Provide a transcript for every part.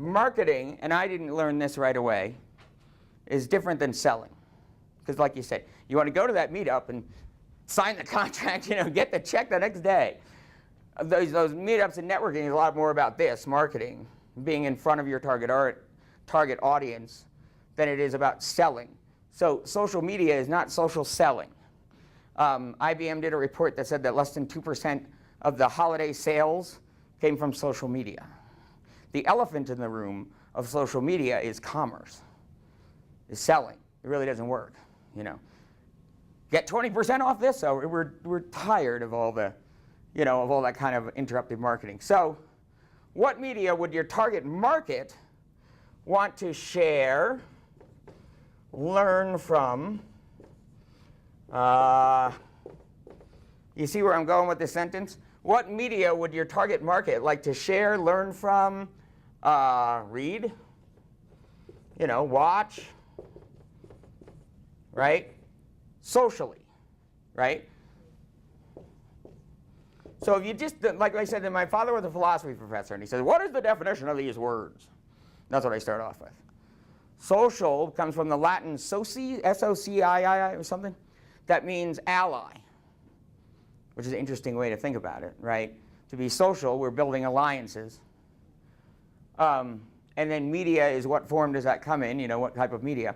marketing, and I didn't learn this right away, is different than selling. Because like you said, you want to go to that meetup and sign the contract, get the check the next day. Those meetups and networking is a lot more about this, marketing, being in front of your target audience, than it is about selling. So social media is not social selling. IBM did a report that said that less than 2% of the holiday sales came from social media. The elephant in the room of social media is commerce, is selling. It really doesn't work, Get 20% off this, so we're tired of all the, of all that kind of interrupted marketing. So what media would your target market want to share, learn from? You see where I'm going with this sentence? What media would your target market like to share, learn from, read, watch, right? Socially, right? So if you just, like I said, my father was a philosophy professor, and he said, what is the definition of these words? That's what I start off with. Social comes from the Latin soci, S-O-C-I-I or something. That means ally, which is an interesting way to think about it, right? To be social, we're building alliances. And then media is what form does that come in, what type of media.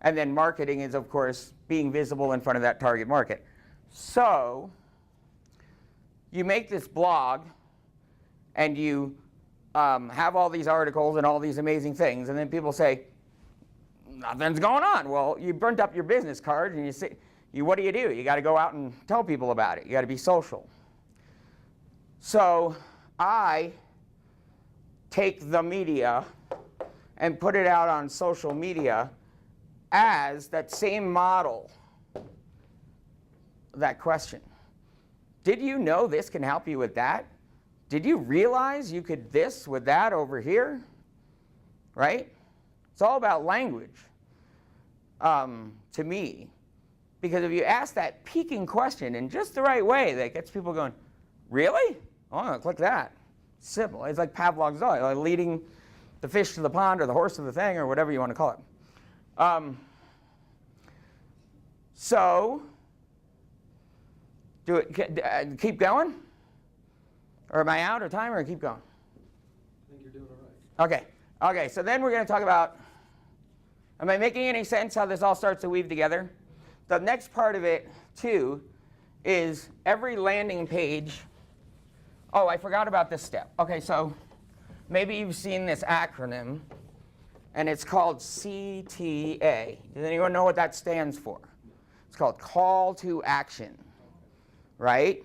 And then marketing is, of course, being visible in front of that target market. So you make this blog, and you have all these articles and all these amazing things, and then people say, nothing's going on. Well, you burnt up your business card, and what do? You got to go out and tell people about it. You got to be social. So I take the media and put it out on social media as that same model, that question. Did you know this can help you with that? Did you realize you could this with that over here? Right? It's all about language to me. Because if you ask that piquing question in just the right way, that gets people going, really? Oh, I'm going to click that. Simple. It's like Pavlov's dog, like leading the fish to the pond or the horse to the thing or whatever you want to call it. So, keep going? Or am I out of time or keep going? I think you're doing all right. Okay, so then we're going to talk about, am I making any sense how this all starts to weave together? The next part of it, too, is every landing page. Oh, I forgot about this step. Okay, so maybe you've seen this acronym, and it's called CTA. Does anyone know what that stands for? It's called Call to Action, right?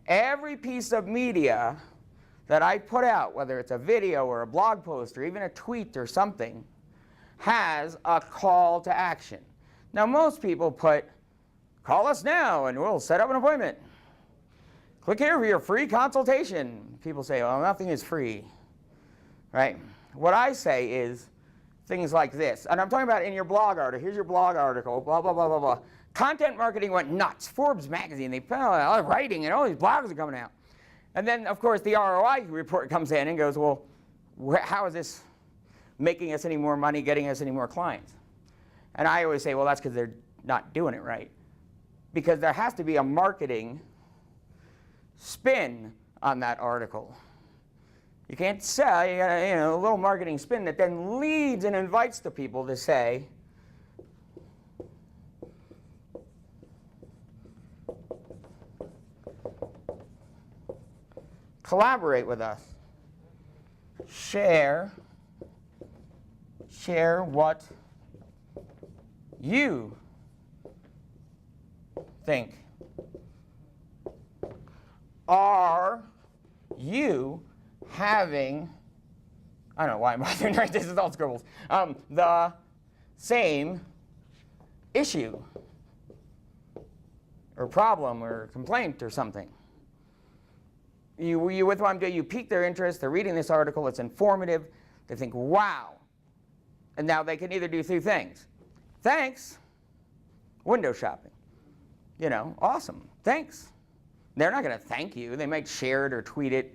Every piece of media that I put out, whether it's a video or a blog post or even a tweet or something, has a call to action. Now, most people put, call us now and we'll set up an appointment. Click here for your free consultation. People say, well, nothing is free, right? What I say is things like this. And I'm talking about in your blog article. Here's your blog article, blah, blah, blah, blah, blah. Content marketing went nuts. Forbes magazine, they put out writing and all these blogs are coming out. And then, of course, the ROI report comes in and goes, well, how is this making us any more money, getting us any more clients? And I always say, well, that's because they're not doing it right. Because there has to be a marketing spin on that article. You can't sell, you got a little marketing spin that then leads and invites the people to say, collaborate with us. Share what you think. Are you having, I don't know why I'm bothering to write this, is all scribbles, the same issue or problem or complaint or something? You with what I'm doing, you pique their interest, they're reading this article, it's informative, they think, wow. And now they can either do two things. Thanks, window shopping. Awesome, thanks. They're not going to thank you. They might share it or tweet it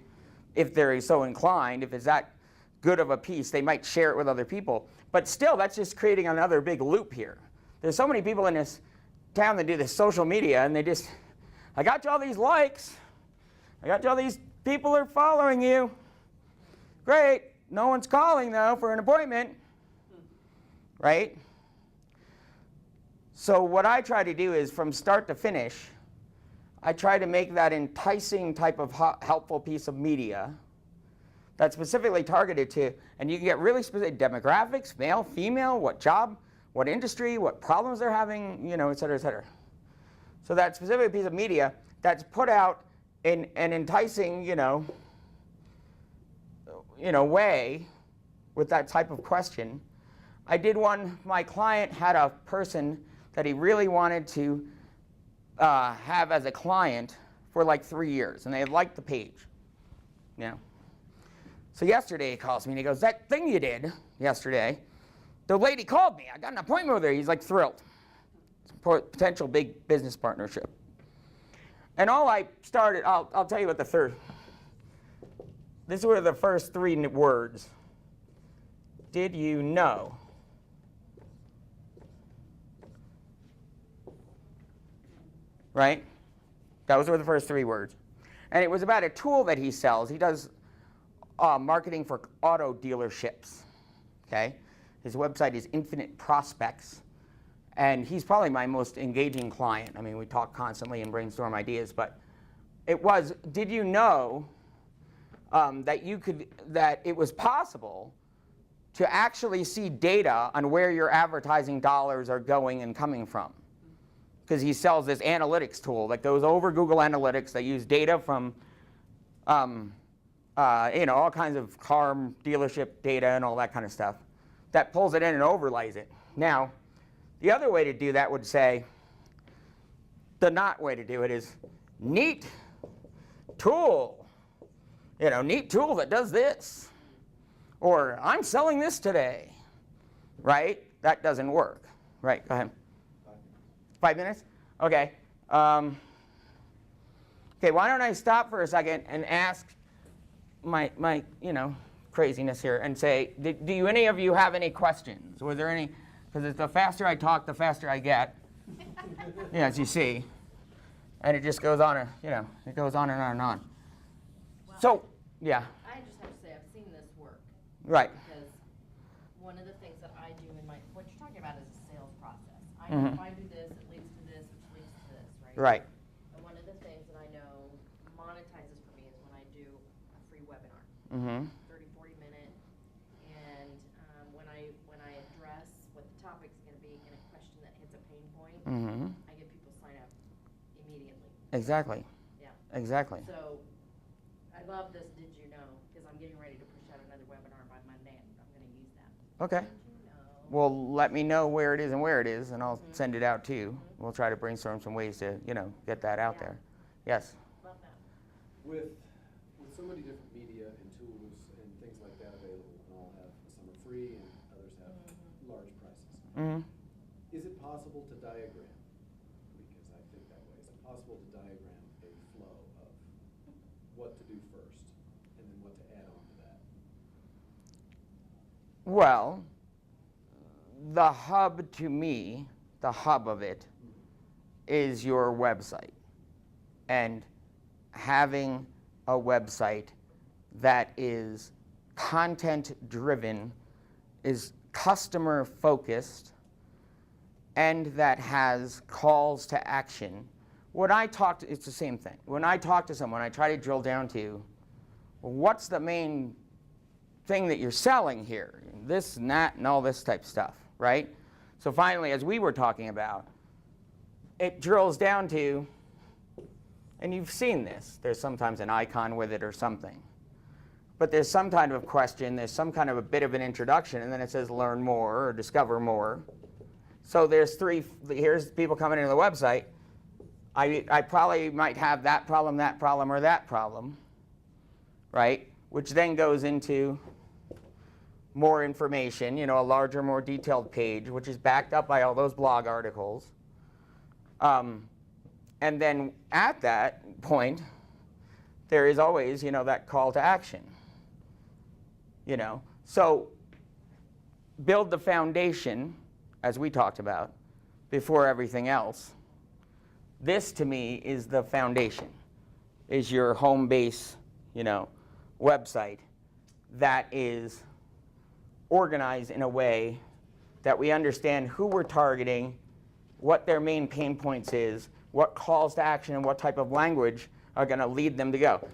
if they're so inclined, if it's that good of a piece, they might share it with other people. But still, that's just creating another big loop here. There's so many people in this town that do this social media, and they just, I got you all these likes. I got you all these people are following you. Great. No one's calling, though, for an appointment. Right? So what I try to do is, from start to finish, I try to make that enticing type of helpful piece of media that's specifically targeted to, and you can get really specific demographics, male, female, what job, what industry, what problems they're having, you know, et cetera, et cetera. So that specific piece of media that's put out in an enticing, way with that type of question. I did one, my client had a person that he really wanted to have as a client for like 3 years, and they had liked the page. So yesterday he calls me and he goes, that thing you did yesterday, the lady called me. I got an appointment with her. He's like thrilled. It's a potential big business partnership. And all I started, I'll tell you what these were the first 3 words. Did you know? Right? Those were the first 3 words. And it was about a tool that he sells. He does marketing for auto dealerships. Okay? His website is Infinite Prospects. And he's probably my most engaging client. I mean, we talk constantly and brainstorm ideas. But it was, did you know that it was possible to actually see data on where your advertising dollars are going and coming from? Because he sells this analytics tool that goes over Google Analytics. They use data from, all kinds of car dealership data and all that kind of stuff. That pulls it in and overlays it. Now, the other way to do that would say, the not way to do it is neat tool. Neat tool that does this. Or I'm selling this today. Right? That doesn't work. Right, go ahead. 5 minutes? Okay. Okay, why don't I stop for a second and ask my craziness here and say, do any of you have any questions? Was there any? Because the faster I talk, the faster I get. As you see. And it just goes on, it goes on and on and on. Well, So, yeah. I just have to say, I've seen this work. Right. Because one of the things that I do in what you're talking about is a sales process. I Mhm. know if I do this, it leads to this, which leads to this, right? Right. And one of the things that I know monetizes for me is when I do a free webinar. Mm-hmm. 30, 40 minute, and when I address what the topic's going to be in a question that hits a pain point, Mm-hmm. I get people sign up immediately. Exactly. Yeah. Exactly. So I love this. Did you know? Because I'm getting ready to push out another webinar by Monday, and I'm going to use that. Okay. Did you know? Well, let me know where it is and where it is, and I'll send it out to you. We'll try to brainstorm some ways to, get that out Yeah. there. Yes. Love that. With so many different media and tools and things like that available, and all have, some are free and others have large prices. Mm-hmm. Is it possible to diagram, because I think that way, is it possible to diagram a flow of what to do first and then what to add on to that? Well, the hub to me, the hub of it, is your website. And having a website that is content driven, is customer focused, and that has calls to action. It's the same thing. When I talk to someone, I try to drill down to, well, what's the main thing that you're selling here? This and that and all this type of stuff, right? So finally, as we were talking about, it drills down to, and you've seen this, there's sometimes an icon with it or something. But there's some kind of question, there's some kind of a bit of an introduction, and then it says learn more or discover more. So there's here's people coming into the website. I probably might have that problem, or that problem, right? Which then goes into more information, a larger, more detailed page, which is backed up by all those blog articles. And then at that point, there is always, that call to action. So build the foundation, as we talked about, before everything else. This, to me, is the foundation, is your home base, website that is organized in a way that we understand who we're targeting, what their main pain points is, what calls to action and what type of language are going to lead them to go.